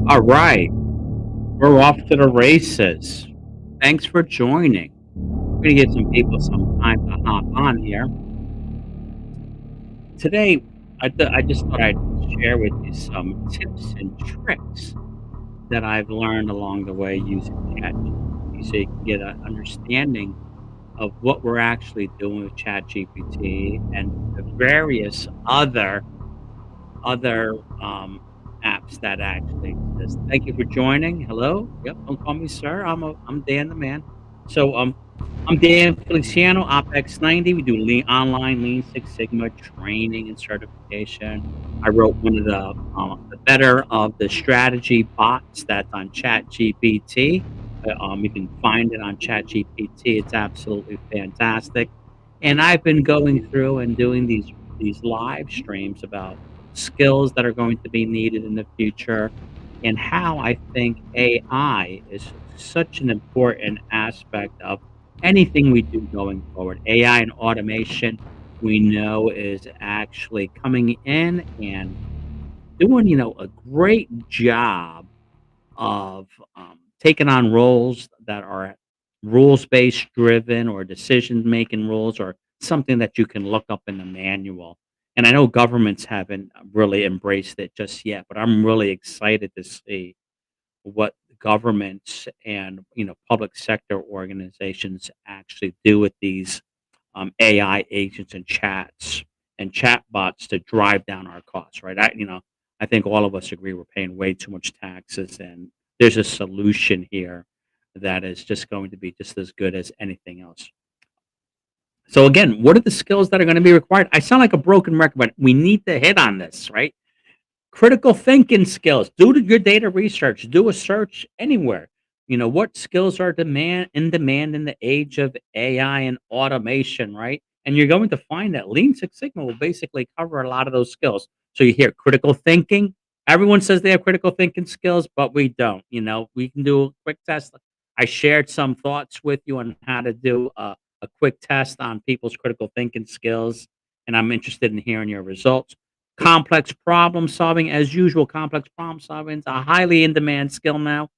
All right, we're off to the races. Thanks for joining. We're gonna give some people some time to hop on here. Today, I just thought I'd share with you some tips and tricks that I've learned along the way using ChatGPT, so you can get an understanding of what we're actually doing with ChatGPT and the various other apps that actually exist. Thank you for joining. Hello. Yep. Don't call me sir. I'm Dan the man. So I'm Dan Feliciano, OpEx90. We do online Lean Six Sigma training and certification. I wrote one of the better of the strategy bots that's on ChatGPT. You can find it on ChatGPT. It's absolutely fantastic. And I've been going through and doing these live streams about skills that are going to be needed in the future and how I think AI is such an important aspect of anything we do going forward. AI and automation, we know, is actually coming in and doing, a great job of taking on roles that are rules-based driven or decision-making roles or something that you can look up in the manual. And I know governments haven't really embraced it just yet, but I'm really excited to see what governments and public sector organizations actually do with these AI agents and chats and chatbots to drive down our costs, right? I think all of us agree we're paying way too much taxes, and there's a solution here that is just going to be just as good as anything else. So again, what are the skills that are going to be required? I sound like a broken record, but we need to hit on this, right? Critical thinking skills. Your data research. Do a search anywhere. What skills are demand in the age of AI and automation, right? And you're going to find that Lean Six Sigma will basically cover a lot of those skills. So you hear critical thinking. Everyone says they have critical thinking skills, but we don't. We can do a quick test. I shared some thoughts with you on how to do a quick test on people's critical thinking skills, and I'm interested in hearing your results. Complex problem solving, as usual, complex problem solving is a highly in demand skill now.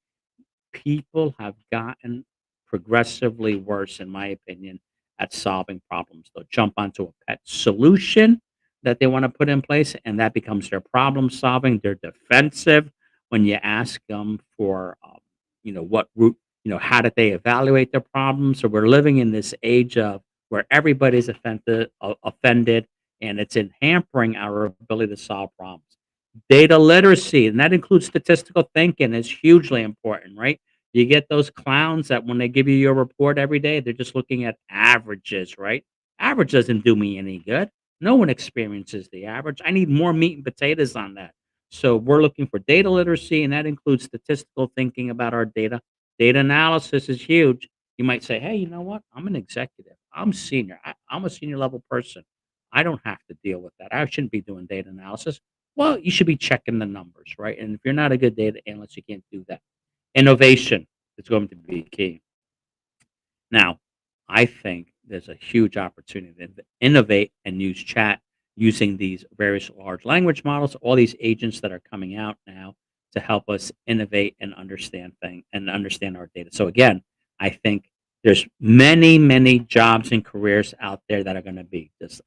People have gotten progressively worse, in my opinion, at solving problems. They'll jump onto a pet solution that they want to put in place, and that becomes their problem solving. They're defensive when you ask them for, what route, how did they evaluate their problems. So we're living in this age of where everybody's offended, and it's in hampering our ability to solve problems. Data literacy, and that includes statistical thinking, is hugely important, right? You get those clowns that when they give you your report every day, they're just looking at averages, right? Average doesn't do me any good. No one experiences the average. I need more meat and potatoes on that. So we're looking for data literacy, and that includes statistical thinking about our data. Data analysis is huge. You might say, hey, you know what? I'm an executive. I'm senior. I'm a senior level person. I don't have to deal with that. I shouldn't be doing data analysis. Well, you should be checking the numbers, right? And if you're not a good data analyst, you can't do that. Innovation is going to be key. Now, I think there's a huge opportunity to innovate and use chat using these various large language models, all these agents that are coming out now to help us innovate and understand things and understand our data. So again, I think there's many, many jobs and careers out there that are going to be just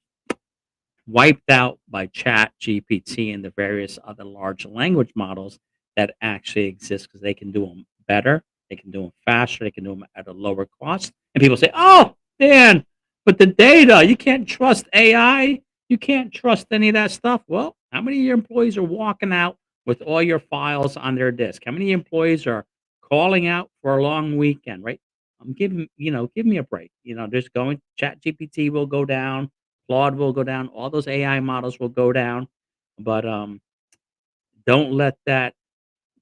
wiped out by Chat GPT and the various other large language models that actually exist because they can do them better, they can do them faster, they can do them at a lower cost. And people say, "Oh, Dan, but the data, you can't trust AI, you can't trust any of that stuff." Well, how many of your employees are walking out with all your files on their disk? How many employees are calling out for a long weekend, right? I'm giving, give me a break. There's going Chat GPT will go down, Claude will go down, all those AI models will go down, but, don't let that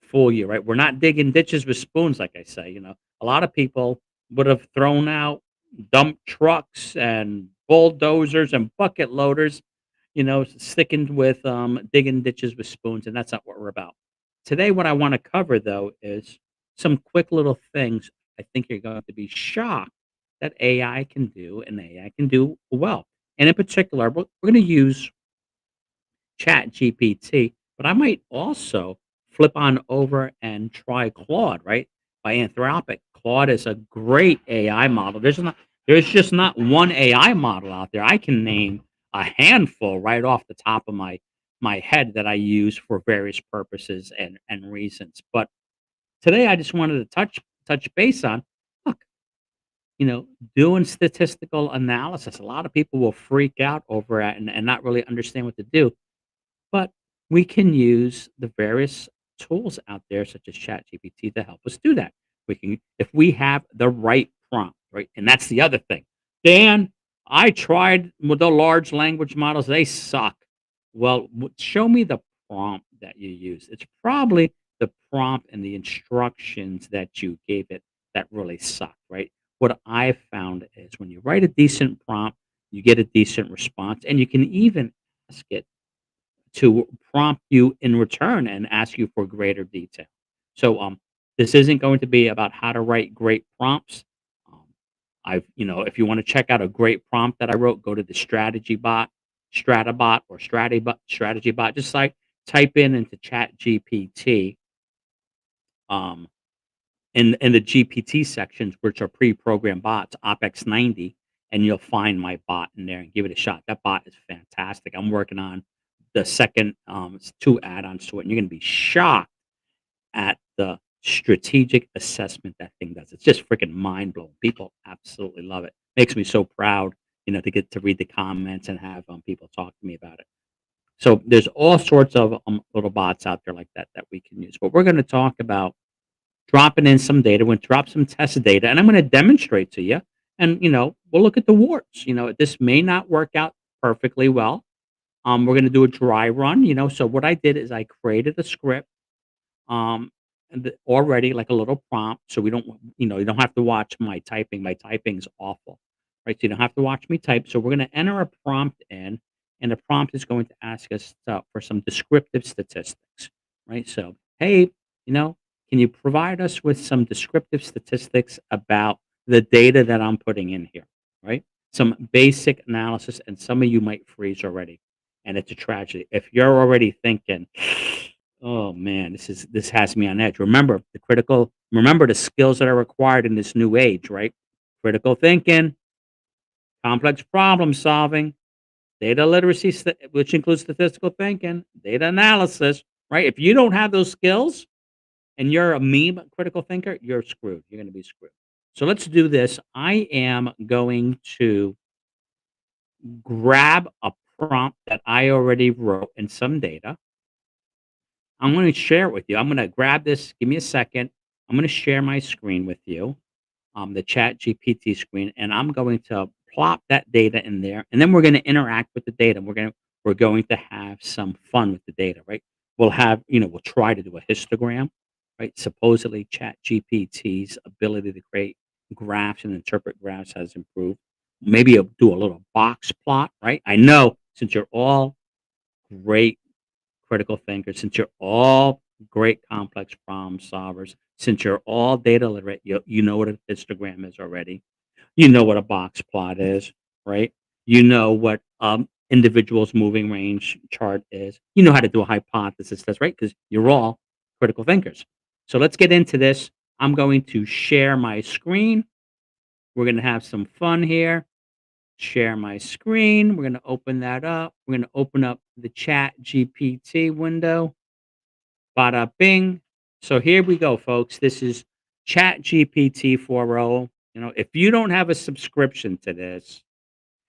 fool you, right? We're not digging ditches with spoons, like I say, A lot of people would have thrown out dump trucks and bulldozers and bucket loaders, sticking with, digging ditches with spoons, and that's not what we're about. Today, what I wanna cover, though, is some quick little things I think you're going to be shocked that AI can do and AI can do well. And in particular, we're gonna use Chat GPT, but I might also flip on over and try Claude, right? By Anthropic. Claude is a great AI model. There's just not one AI model out there. I can name a handful right off the top of my head that I use for various purposes and reasons. But today I just wanted to touch base on, look, you know, doing statistical analysis. A lot of people will freak out over it and not really understand what to do. But we can use the various tools out there, such as ChatGPT, to help us do that. We can, if we have the right prompt, right? And that's the other thing. Dan, I tried with the large language models; they suck. Well, show me the prompt that you use. It's probably the prompt and the instructions that you gave it that really suck, right? What I've found is when you write a decent prompt, you get a decent response, and you can even ask it to prompt you in return and ask you for greater detail. So, this isn't going to be about how to write great prompts. Um, if you want to check out a great prompt that I wrote, go to the Stratabot, or Strategy Bot. Just like type into Chat GPT, um, in the GPT sections, which are pre-programmed bots, OpEx90, and you'll find my bot in there and give it a shot. That bot is fantastic. I'm working on the second, 2 add-ons to it, and you're gonna be shocked at the strategic assessment that thing does. It's just freaking mind-blowing. People absolutely love it. Makes me so proud, to get to read the comments and have, people talk to me about it. So there's all sorts of, little bots out there like that that we can use, but we're gonna talk about dropping in some data. We're gonna drop some test data, and I'm gonna demonstrate to you, and, we'll look at the warts. This may not work out perfectly well. We're gonna do a dry run, so what I did is I created a script, and already like a little prompt, so we don't, you don't have to watch my typing. My typing's awful, right? So you don't have to watch me type. So we're gonna enter a prompt in, and the prompt is going to ask us for some descriptive statistics, right? So, hey, you know, can you provide us with some descriptive statistics about the data that I'm putting in here, right? Some basic analysis, and some of you might freeze already, and it's a tragedy. If you're already thinking, "Oh, man, this has me on edge." Remember the skills that are required in this new age, right? Critical thinking, complex problem solving, data literacy, which includes statistical thinking, data analysis, right? If you don't have those skills and you're a meme critical thinker, you're screwed. You're gonna be screwed. So let's do this. I am going to grab a prompt that I already wrote in some data. I'm gonna share it with you. I'm gonna grab this. Give me a second. I'm gonna share my screen with you, the Chat GPT screen, and I'm going to plop that data in there, and then we're gonna interact with the data. We're going to have some fun with the data, right? We'll try to do a histogram, right? Supposedly, Chat GPT's ability to create graphs and interpret graphs has improved. Maybe do a little box plot, right? I know, since you're all great critical thinkers, since you're all great complex problem solvers, since you're all data literate, you know what a histogram is already. You know what a box plot is, right? You know what individual's moving range chart is. You know how to do a hypothesis test, right? Because you're all critical thinkers. So let's get into this. I'm going to share my screen. We're going to have some fun here. Share my screen. We're going to open that up. We're going to open up the Chat GPT window. Bada bing. So here we go, folks. This is Chat GPT 4.0. If you don't have a subscription to this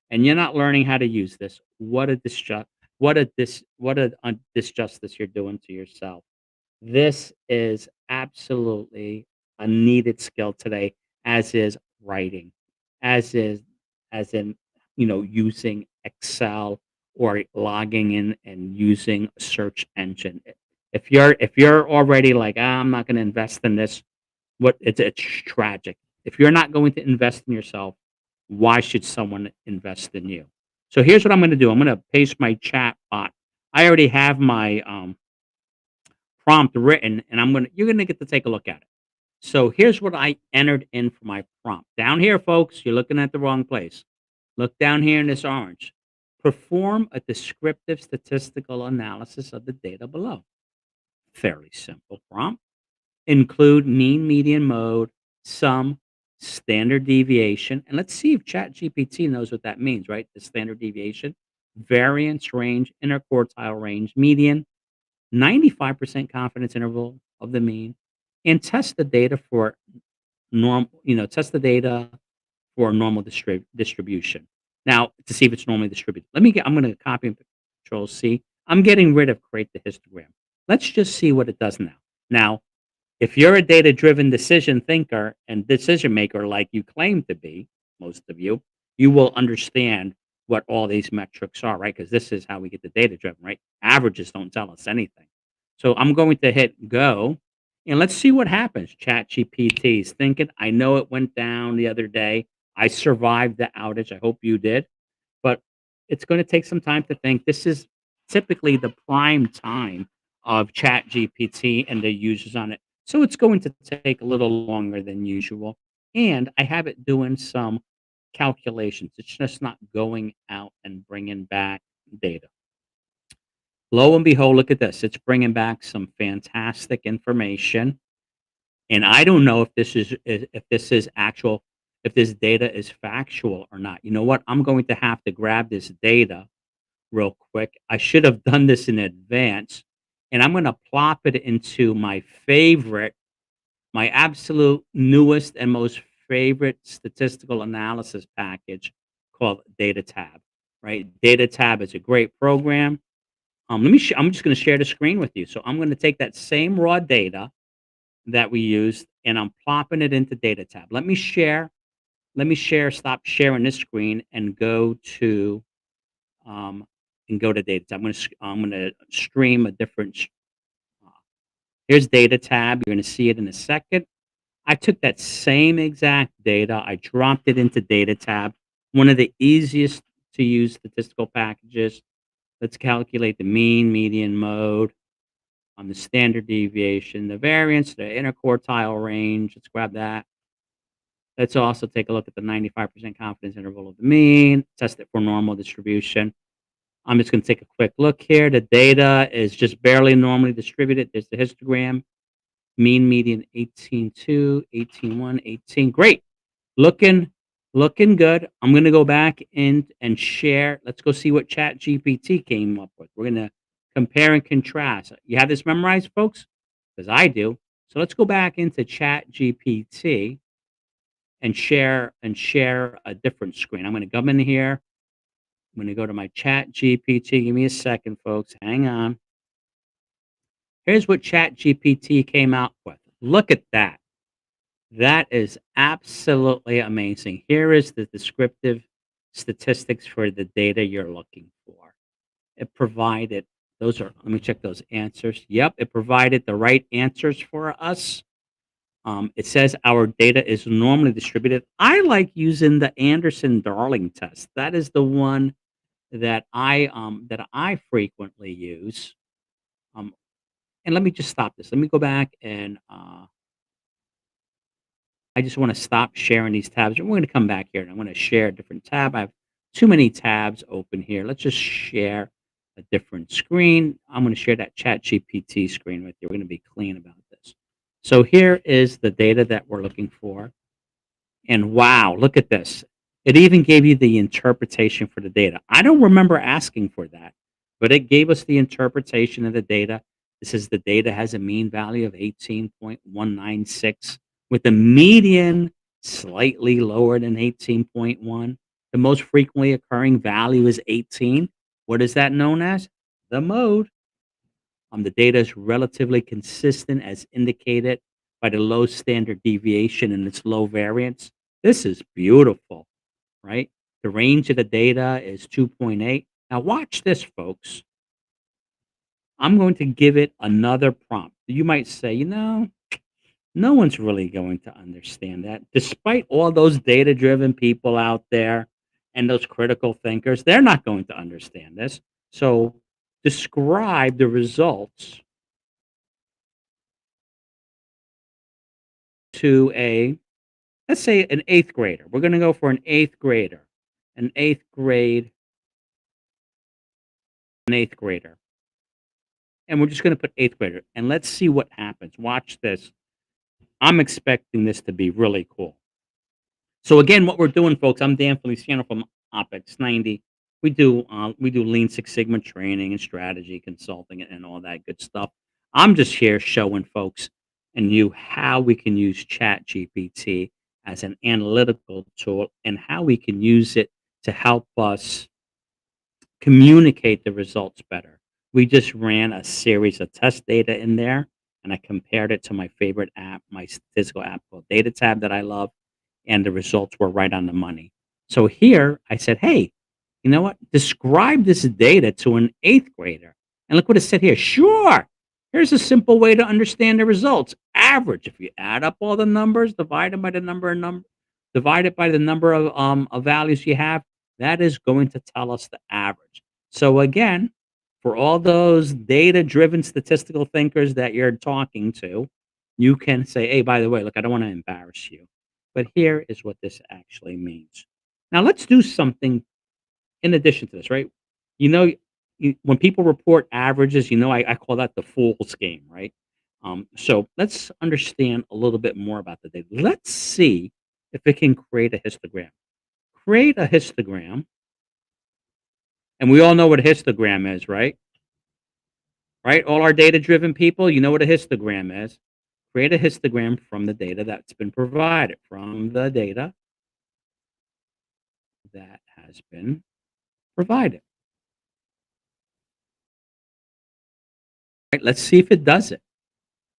and you're not learning how to use this, what a disjustice you're doing to yourself. This is absolutely a needed skill today, as is writing, as is as in, using Excel or logging in and using a search engine. If you're already like, I'm not gonna invest in this, it's tragic. If you're not going to invest in yourself, why should someone invest in you? So here's what I'm gonna do. I'm gonna paste my chat bot. I already have my, prompt written, and you're gonna get to take a look at it. So here's what I entered in for my prompt. Down here, folks, you're looking at the wrong place. Look down here in this orange. Perform a descriptive statistical analysis of the data below. Fairly simple prompt. Include mean, median, mode, sum, standard deviation, and let's see if ChatGPT knows what that means, right? The standard deviation, variance range, interquartile range, median, 95% confidence interval of the mean, and test the data for test the data for a normal distribution. Now, to see if it's normally distributed. I'm going to copy and control C. I'm getting rid of create the histogram. Let's just see what it does now. Now, if you're a data-driven decision thinker and decision maker like you claim to be, most of you, you will understand what all these metrics are, right? Because this is how we get the data-driven, right? Averages don't tell us anything. So I'm going to hit go, and let's see what happens. ChatGPT is thinking. I know it went down the other day. I survived the outage. I hope you did, but it's going to take some time to think. This is typically the prime time of ChatGPT and the users on it. So it's going to take a little longer than usual. And I have it doing some calculations. It's just not going out and bringing back data. Lo and behold, look at this. It's bringing back some fantastic information. And I don't know if this is actual, if this data is factual or not. You know what? I'm going to have to grab this data real quick. I should have done this in advance, and I'm gonna plop it into my absolute newest and most favorite statistical analysis package called Data Tab, right? Data Tab is a great program. I'm just gonna share the screen with you. So I'm gonna take that same raw data that we used, and I'm plopping it into Data Tab. Stop sharing this screen um, and go to data tab. I'm gonna stream a different. Uh, Here's data tab. You're gonna see it in a second. I took that same exact data. I dropped it into data tab. One of the easiest to use statistical packages. Let's calculate the mean, median, mode, on the standard deviation, the variance, the interquartile range. Let's grab that. Let's also take a look at the 95% confidence interval of the mean. Test it for normal distribution. I'm just going to take a quick look here. The data is just barely normally distributed. There's the histogram. Mean, median 18.2, 18.1, 18. Great. Looking looking good. I'm going to go back in and share. Let's go see what ChatGPT came up with. We're going to compare and contrast. You have this memorized, folks? Because I do. So let's go back into ChatGPT and share a different screen. I'm going to come in here. I'm going to go to my Chat GPT. Give me a second, folks. Hang on. Here's what Chat GPT came out with. Look at that. That is absolutely amazing. Here is the descriptive statistics for the data you're looking for. It provided let me check those answers. Yep, it provided the right answers for us. It says our data is normally distributed. I like using the Anderson-Darling test. That is the one that I frequently use. Um, and let me just stop this. Let me go back and I just want to stop sharing these tabs. We're going to come back here and I'm going to share a different tab. I have too many tabs open here. Let's just share a different screen. I'm going to share that Chat GPT screen with you. We're going to be clean about this. So here is the data that we're looking for. And wow, look at this. It even gave you the interpretation for the data. I don't remember asking for that, but it gave us the interpretation of the data. This is the data has a mean value of 18.196 with the median slightly lower than 18.1. The most frequently occurring value is 18. What is that known as? The mode. The data is relatively consistent as indicated by the low standard deviation and its low variance. This is beautiful, right? The range of the data is 2.8. Now watch this, folks. I'm going to give it another prompt. You might say, no one's really going to understand that. Despite all those data-driven people out there and those critical thinkers, they're not going to understand this. So describe the results to let's say an eighth grader. We're going to go for an eighth grader, an eighth grade, an eighth grader. and we're just gonna put 8th grader, and let's see what happens. Watch this. I'm expecting this to be really cool. So again, what we're doing, folks, I'm Dan Feliciano from OpEx90. We do Lean Six Sigma training and strategy consulting and all that good stuff. I'm just here showing folks and you how we can use ChatGPT as an analytical tool and how we can use it to help us communicate the results better. We just ran a series of test data in there, and I compared it to my favorite app, my statistical app called DataTab that I love, and the results were right on the money. So here I said, hey, you know what? Describe this data to an 8th grader. And look what it said here. Sure. Here's a simple way to understand the results. Average. If you add up all the numbers, divide it by the number of values you have, that is going to tell us the average. So again, for all those data-driven statistical thinkers that you're talking to, you can say, "Hey, by the way, look, I don't want to embarrass you, but here is what this actually means." Now, let's do something in addition to this, right? You know, when people report averages, I call that the fool's game, right? So let's understand a little bit more about the data. Let's see if it can create a histogram. Create a histogram, and we all know what a histogram is, right? Right? All our data-driven people, you know what a histogram is. Create a histogram from the data that's been provided, from the data that has been provided. Right? Let's see if it does it.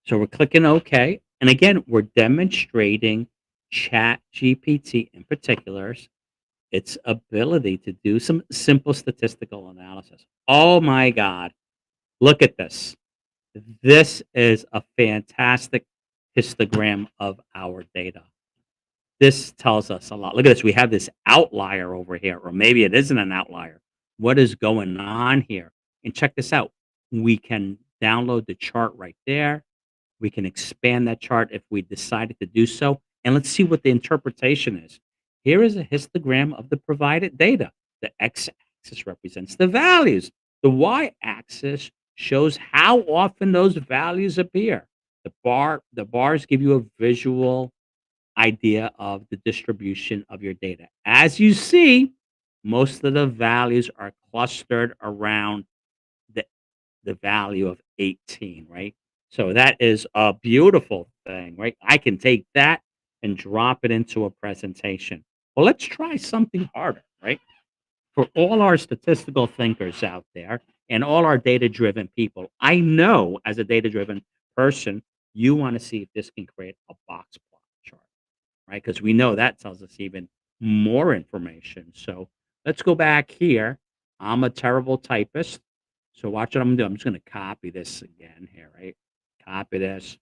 So we're clicking OK. And again, we're demonstrating ChatGPT in particular, its ability to do some simple statistical analysis. Oh my God. Look at this. This is a fantastic histogram of our data. This tells us a lot. Look at this. We have this outlier over here, or maybe it isn't an outlier. What is going on here? And check this out. We can download the chart right there. We can expand that chart if we decided to do so. And let's see what the interpretation is. Here is a histogram of the provided data. The x-axis represents the values. The y-axis shows how often those values appear. The bars give you a visual idea of the distribution of your data. As you see, most of the values are clustered around the the value of 18, right? So that is a beautiful thing, right? I can take that and drop it into a presentation. Well, let's try something harder, right? For all our statistical thinkers out there and all our data driven people, I know as a data driven person, you want to see if this can create a box plot chart, right? Because we know that tells us even more information. So let's go back here. I'm a terrible typist. So watch what I'm gonna do. I'm just gonna copy this again here, right? Copy this,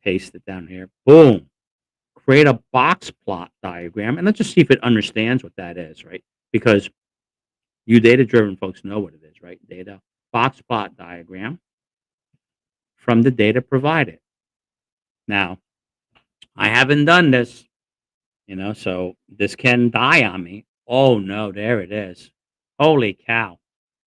paste it down here. Boom. Create a box plot diagram, and let's just see if it understands what that is, right? Because you data-driven folks know what it is, right? Data box plot diagram from the data provided. Now, I haven't done this, so this can die on me. Oh no, there it is. Holy cow.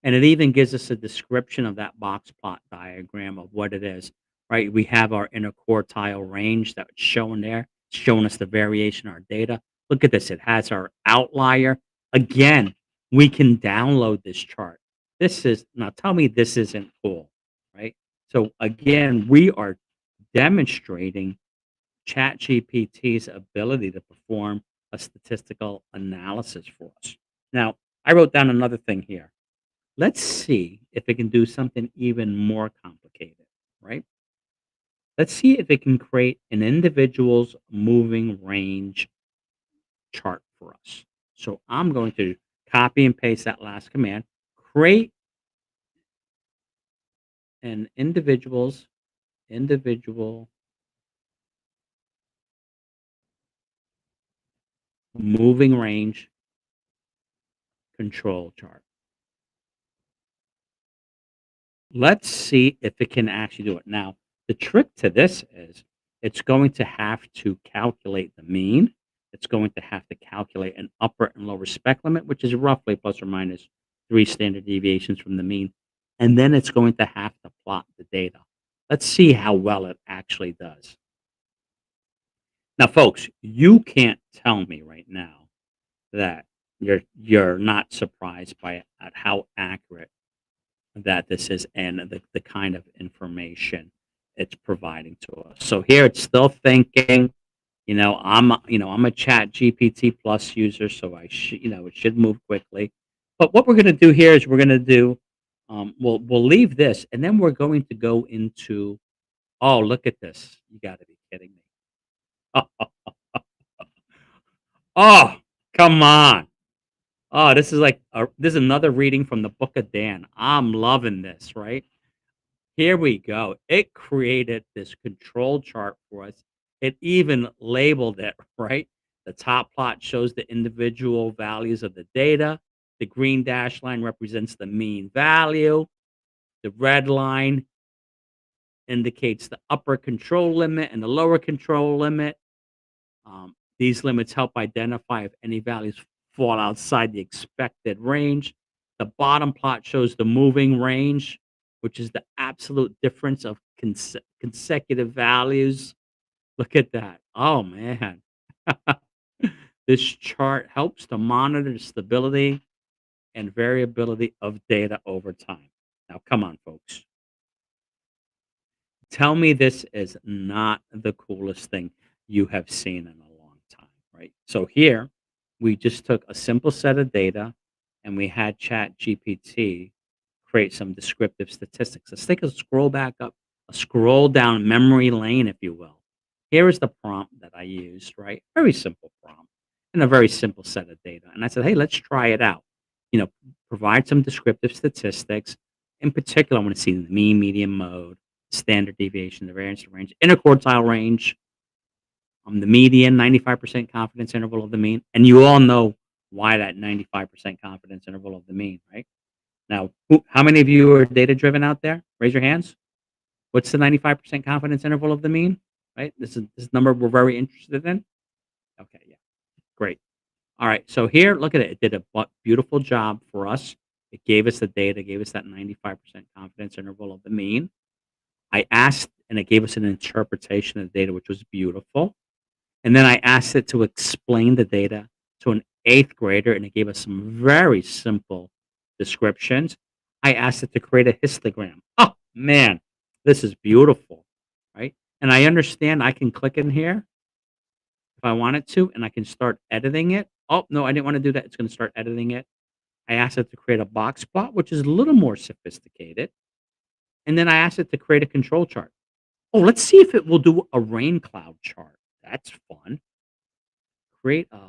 And it even gives us a description of that box plot diagram of what it is, right? We have our interquartile range that's shown there, it's showing us the variation in our data. Look at this, it has our outlier. Again, we can download this chart. Now tell me this isn't cool, right? So again, we are demonstrating ChatGPT's ability to perform a statistical analysis for us. Now, I wrote down another thing here. Let's see if it can do something even more complicated, right? Let's see if it can create an individual's moving range chart for us. So I'm going to copy and paste that last command, create an individual moving range control chart. Let's see if it can actually do it. Now, the trick to this is it's going to have to calculate the mean. It's going to have to calculate an upper and lower spec limit, which is roughly plus or minus 3 standard deviations from the mean. and then it's going to have to plot the data. Let's see how well it actually does. Now, folks, you can't tell me right now that you're not surprised by at how accurate that this is and the kind of information it's providing to us. So here it's still thinking, I'm a chat GPT plus user, so I should, it should move quickly. But what we're going to do here is we're going to do, we'll leave this and then we're going to go into, oh, look at this. You got to be kidding me. Oh, come on. Oh, this is another reading from the book of Dan. I'm loving this, right? Here we go. It created this control chart for us. It even labeled it, right? The top plot shows the individual values of the data. The green dash line represents the mean value. The red line indicates the upper control limit and the lower control limit. These limits help identify if any values fall outside the expected range. The bottom plot shows the moving range, which is the absolute difference of consecutive values. Look at that. Oh, man. This chart helps to monitor the stability and variability of data over time. Now, come on, folks. Tell me this is not the coolest thing you have seen in a long time, right? So here, we just took a simple set of data and we had Chat GPT create some descriptive statistics. Let's take a scroll back up, a scroll down memory lane, if you will. Here is the prompt that I used, right? Very simple prompt and a very simple set of data. And I said, hey, let's try it out. You know, provide some descriptive statistics. In particular, I want to see the mean, median, mode, standard deviation, the variance, the range, interquartile range, the median, 95% confidence interval of the mean. And you all know why that 95% confidence interval of the mean, right? Now, how many of you are data driven out there? Raise your hands. What's the 95% confidence interval of the mean? Right? This number we're very interested in. Okay, yeah, great. All right, so here, look at it. It did a beautiful job for us. It gave us the data, gave us that 95% confidence interval of the mean. I asked, and it gave us an interpretation of the data, which was beautiful. And then I asked it to explain the data to an eighth grader, and it gave us some very simple descriptions. I asked it to create a histogram. Oh, man, this is beautiful, right? And I understand I can click in here if I wanted to, and I can start editing it. Oh, no, I didn't want to do that. It's going to start editing it. I asked it to create a box plot, which is a little more sophisticated. And then I asked it to create a control chart. Oh, let's see if it will do a rain cloud chart. That's fun. Create a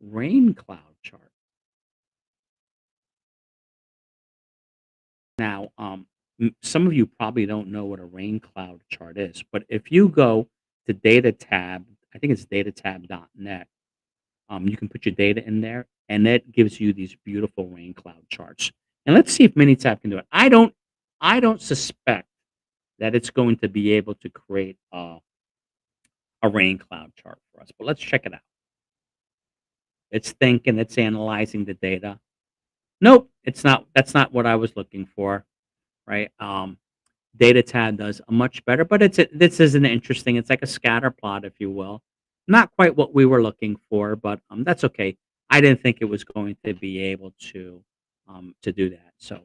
rain cloud chart. Now, some of you probably don't know what a rain cloud chart is, but if you go to data tab, I think it's datatab.net, you can put your data in there and it gives you these beautiful rain cloud charts. And let's see if Minitab can do it. I don't suspect that it's going to be able to create a rain cloud chart for us, but let's check it out. It's thinking, it's analyzing the data. Nope, it's not. That's not what I was looking for, right? Data tab does a much better, but this isn't interesting. It's like a scatter plot, if you will. Not quite what we were looking for, but that's okay. I didn't think it was going to be able to do that. So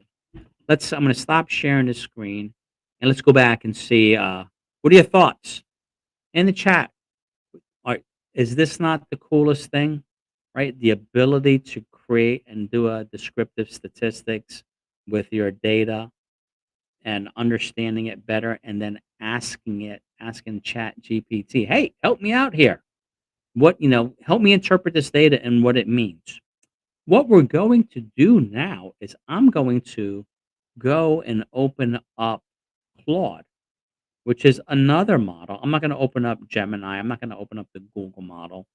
I'm going to stop sharing the screen and let's go back and see. What are your thoughts in the chat? Are, is this not the coolest thing, right? The ability to create and do a descriptive statistics with your data and understanding it better and then asking chat GPT, hey, help me out here. Help me interpret this data and what it means. What we're going to do now is I'm going to go and open up Claude, which is another model. I'm not going to open up Gemini. I'm not going to open up the Google model.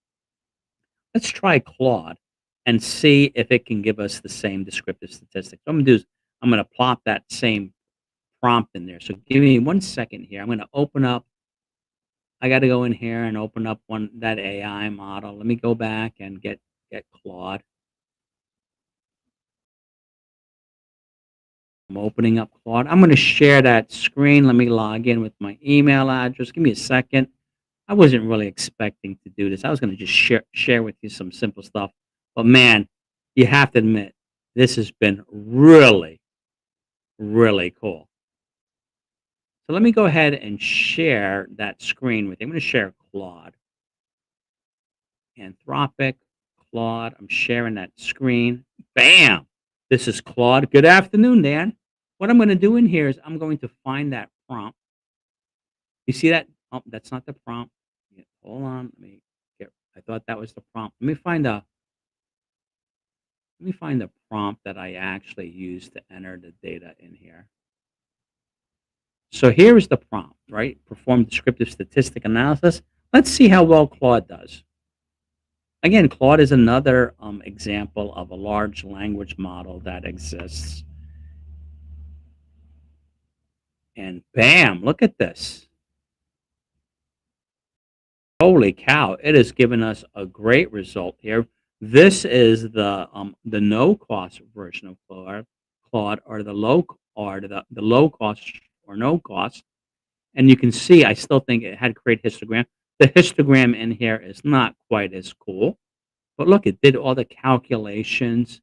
Let's try Claude and see if it can give us the same descriptive statistics. What I'm going to do is I'm going to plot that same prompt in there. So give me 1 second here. I'm going to open up. I got to go in here and open up that AI model. Let me go back and get Claude. I'm opening up Claude. I'm going to share that screen. Let me log in with my email address. Give me a second. I wasn't really expecting to do this. I was going to just share with you some simple stuff. But man, you have to admit, this has been really, really cool. So let me go ahead and share that screen with you. I'm going to share Claude, Anthropic, Claude. I'm sharing that screen. Bam! This is Claude. Good afternoon, Dan. What I'm going to do in here is I'm going to find that prompt. You see that? Oh, that's not the prompt. Yeah, hold on. Let me get. I thought that was the prompt. Let me find the prompt that I actually used to enter the data in here. So here is the prompt, right? Perform descriptive statistic analysis. Let's see how well Claude does. Again, Claude is another example of a large language model that exists. And bam, look at this. Holy cow, it has given us a great result here. This is the no cost version of Claude or the low cost or no cost. And you can see I still think it had great histogram. The histogram in here is not quite as cool. But look, it did all the calculations.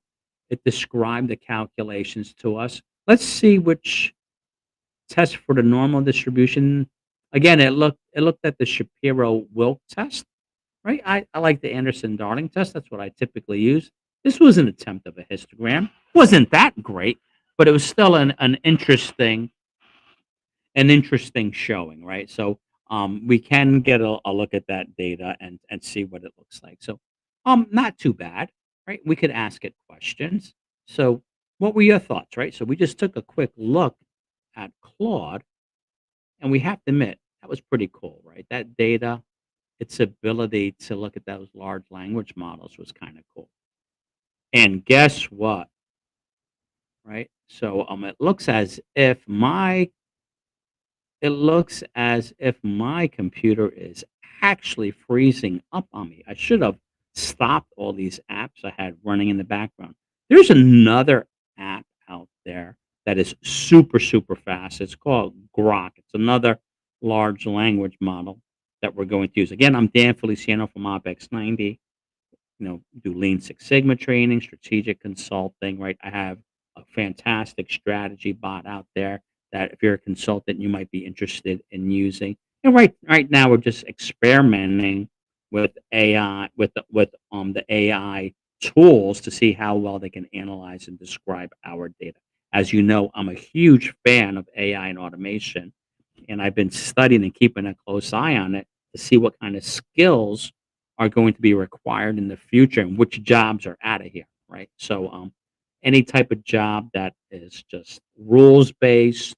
It described the calculations to us. Let's see which test for the normal distribution. Again, it looked at the Shapiro-Wilk test, right? I like the Anderson-Darling test. That's what I typically use. This was an attempt of a histogram. Wasn't that great, but it was still an interesting showing, right? So we can get a look at that data and see what it looks like. So not too bad, right? We could ask it questions. So what were your thoughts, right? So we just took a quick look at Claude, and we have to admit that was pretty cool, right? That data, its ability to look at those large language models was kind of cool. And guess what, right? So it looks as if my computer is actually freezing up on me. I should have stopped all these apps I had running in the background. There's another app out there that is super, super fast. It's called Grok. It's another large language model that we're going to use. Again, I'm Dan Feliciano from OpEx90. Do Lean Six Sigma training, strategic consulting, right? I have a fantastic strategy bot out there that if you're a consultant, you might be interested in using. And right now we're just experimenting with AI with the AI tools to see how well they can analyze and describe our data. As you know, I'm a huge fan of AI and automation, and I've been studying and keeping a close eye on it to see what kind of skills are going to be required in the future and which jobs are out of here, right? So, any type of job that is just rules based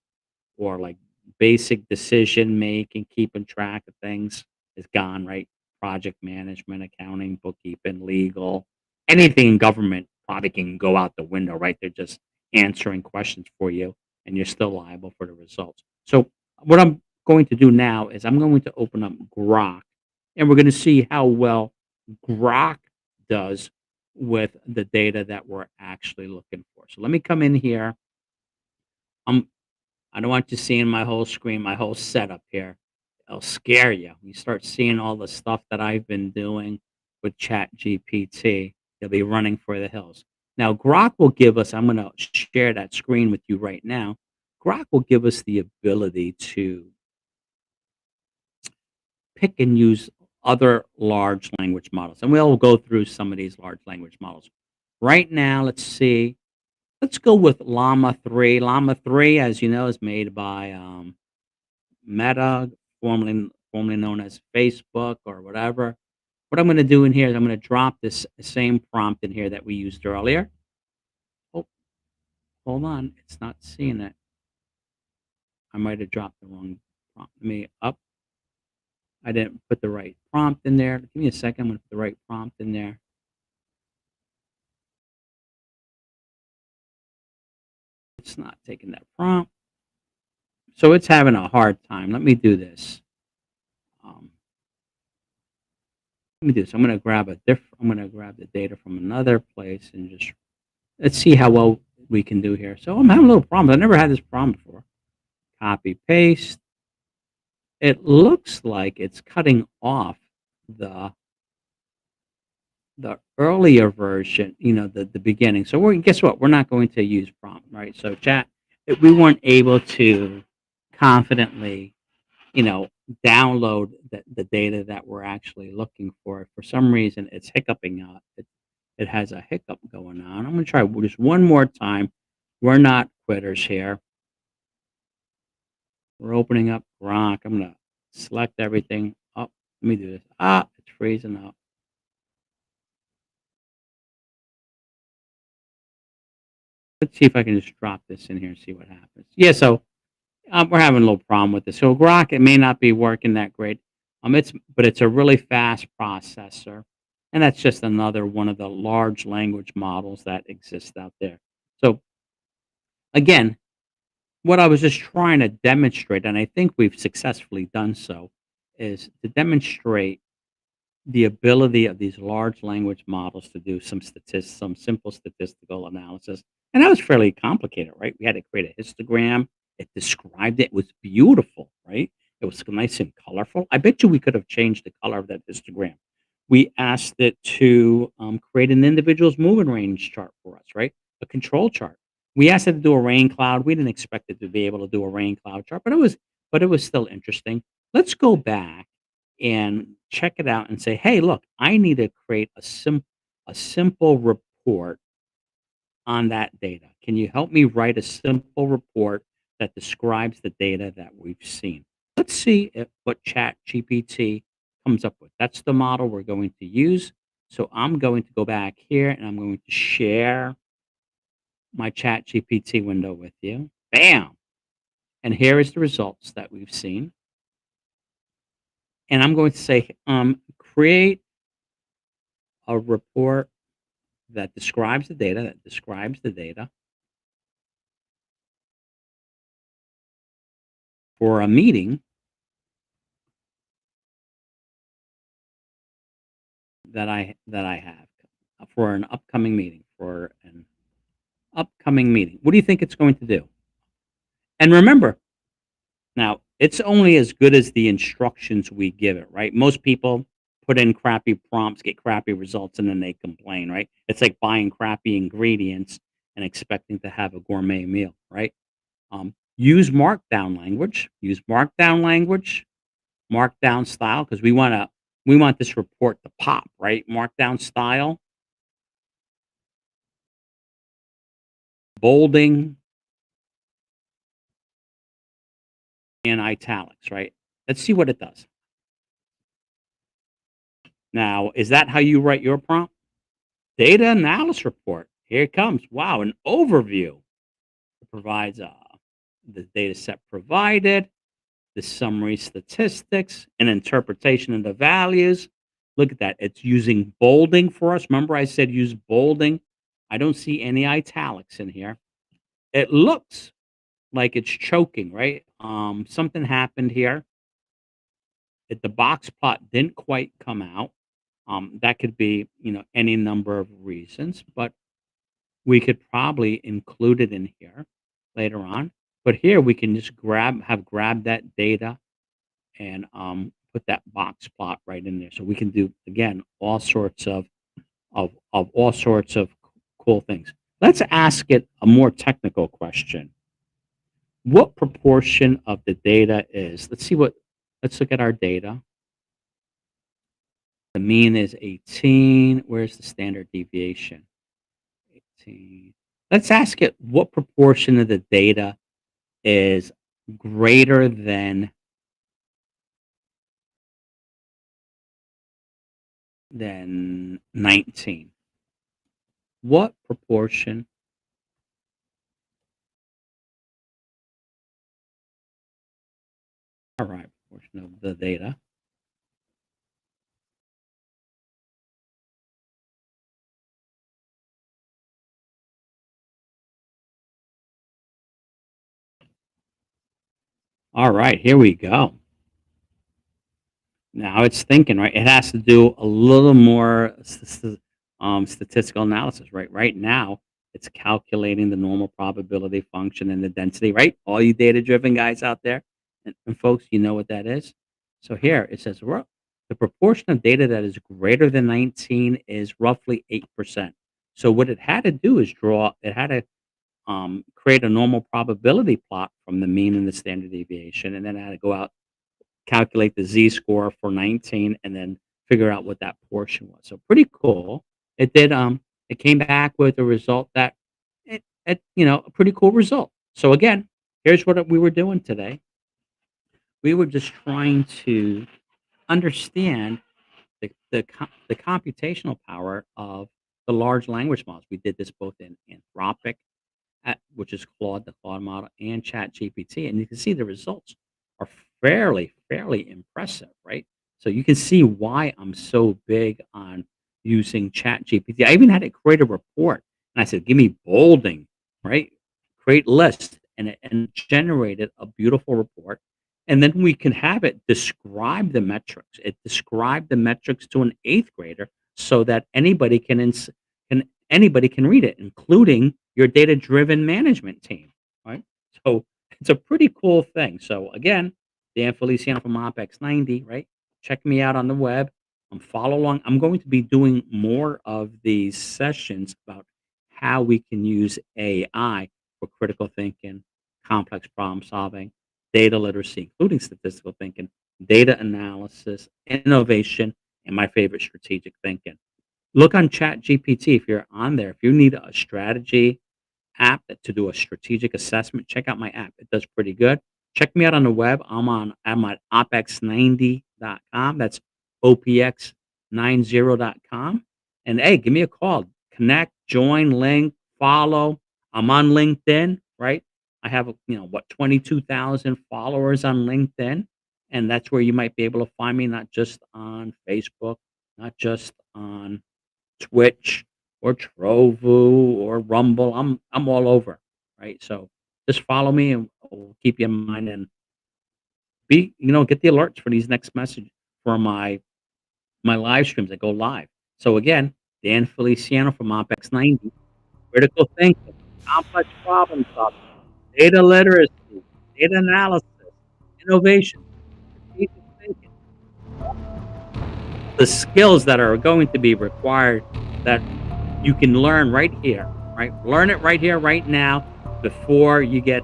or like basic decision making, keeping track of things is gone, right? Project management, accounting, bookkeeping, legal, anything in government probably can go out the window, right? They're just answering questions for you and you're still liable for the results. So, what I'm going to do now is I'm going to open up Grok and we're going to see how well Grok does with the data that we're actually looking for. So, let me come in here. I'm I don't want you seeing my whole screen, my whole setup here. It'll scare you. You start seeing all the stuff that I've been doing with ChatGPT. You'll be running for the hills. Now, Grok will give us, I'm going to share that screen with you right now. Grok will give us the ability to pick and use other large language models. And we'll go through some of these large language models. Right now, let's see. Let's go with Llama 3. Llama 3, as you know, is made by Meta, formerly known as Facebook or whatever. What I'm going to do in here is I'm going to drop this same prompt in here that we used earlier. Oh, hold on, it's not seeing it. I might have dropped the wrong prompt. Let me up. I didn't put the right prompt in there. Give me a second. I'm going to put the right prompt in there. It's not taking that prompt, so it's having a hard time. Let me do this. Um, Let me do this. I'm going to grab the data from another place and just let's see how well we can do here. So I'm having a little problem. I never had this problem before. Copy paste. It looks like it's cutting off the the earlier version, the beginning. So guess what? We're not going to use prompt, right? So chat, if we weren't able to confidently, you know, download the data that we're actually looking for. For some reason, it's hiccuping out. It has a hiccup going on. I'm going to try just one more time. We're not quitters here. We're opening up Gronk. I'm going to select everything. Oh, let me do this. It's freezing up. Let's see if I can just drop this in here and see what happens. Yeah, so we're having a little problem with this. So Grok, it may not be working that great. It's a really fast processor, and that's just another one of the large language models that exist out there. So again, what I was just trying to demonstrate, and I think we've successfully done so, is to demonstrate the ability of these large language models to do some simple statistical analysis, and that was fairly complicated, right? We had to create a histogram. It described it. It was beautiful, right? It was nice and colorful. I bet you we could have changed the color of that histogram. We asked it to create an individual's moving range chart for us, right? A control chart. We asked it to do a rain cloud. We didn't expect it to be able to do a rain cloud chart, but it was still interesting. Let's go back and check it out and say, "Hey, look, I need to create a simple report on that data. Can you help me write a simple report that describes the data that we've seen?" Let's see what ChatGPT comes up with. That's the model we're going to use. So I'm going to go back here and I'm going to share my ChatGPT window with you. Bam! And here is the results that we've seen. And I'm going to say, create a report that describes the data for a meeting that I have for an upcoming meeting. What do you think it's going to do? And remember, now it's only as good as the instructions we give it, right? Most people put in crappy prompts, get crappy results, and then they complain, right? It's like buying crappy ingredients and expecting to have a gourmet meal, right? Use markdown language, markdown style, because we want this report to pop, right? Markdown style, bolding, and italics, right? Let's see what it does. Now, is that how you write your prompt? Data analysis report. Here it comes. Wow, an overview. It provides the data set provided, the summary statistics, an interpretation of the values. Look at that. It's using bolding for us. Remember, I said use bolding. I don't see any italics in here. It looks like it's choking, right? Something happened here. The box plot didn't quite come out. That could be, any number of reasons, but we could probably include it in here later on. But here we can just grab that data and put that box plot right in there. So we can do again all sorts of all sorts of cool things. Let's ask it a more technical question. What proportion of the data is? Let's look at our data. The mean is 18. Where's the standard deviation? 18. Let's ask it what proportion of the data is greater than 19. What proportion? All right, proportion of the data. All right, here we go. Now it's thinking, right? It has to do a little more statistical analysis, right? Right now, It's calculating the normal probability function and the density, right? All you data-driven guys out there, and folks, you know what that is. So here it says, the proportion of data that is greater than 19 is roughly 8%. So what it had to do is it had to create a normal probability plot from the mean and the standard deviation, and then I had to go out, calculate the z-score for 19, and then figure out what that portion was. So pretty cool. It did. It came back with a result that a pretty cool result. So again, here's what we were doing today. We were just trying to understand the computational power of the large language models. We did this both in Anthropic, which is Claude, the Claude model, and ChatGPT, and you can see the results are fairly impressive, right? So you can see why I'm so big on using ChatGPT. I even had it create a report, and I said, "Give me bolding, right? Create list," and it generated a beautiful report. And then we can have it describe the metrics. It described the metrics to an eighth grader so that anybody can read it, including your data-driven management team, right? So it's a pretty cool thing. So again, Dan Feliciano from OpEx90, right? Check me out on the web. Follow along. I'm going to be doing more of these sessions about how we can use AI for critical thinking, complex problem solving, data literacy, including statistical thinking, data analysis, innovation, and my favorite, strategic thinking. Look on ChatGPT if you're on there. If you need a strategy app to do a strategic assessment, check out my app. It does pretty good. Check me out on the web. I'm at OpEx90.com. That's OPX90.com. And hey, give me a call. Connect, join, link, follow. I'm on LinkedIn, right? I have 22,000 followers on LinkedIn. And that's where you might be able to find me, not just on Facebook, not just on Twitch or Trovu or Rumble. I'm all over, right? So just follow me and we'll keep you in mind and get the alerts for these next messages for my live streams that go live. So again, Dan Feliciano from OpEx90, critical thinking, complex problem solving, data literacy, data analysis, innovation, strategic thinking, the skills that are going to be required that you can learn right here, right? Learn it right here, right now, before you get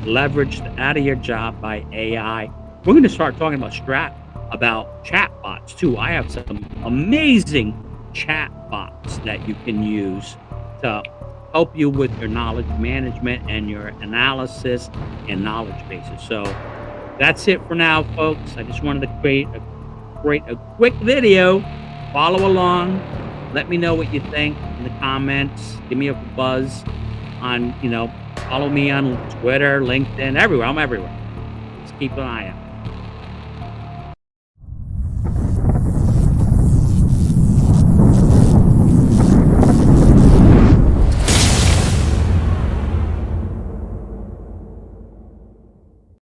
leveraged out of your job by AI. We're going to start talking about chat bots too. I have some amazing chat bots that you can use to help you with your knowledge management and your analysis and knowledge bases. So that's it for now, folks. I just wanted to create a quick video. Follow along. Let me know what you think in the comments. Give me a buzz follow me on Twitter, LinkedIn, everywhere. I'm everywhere. Just keep an eye out.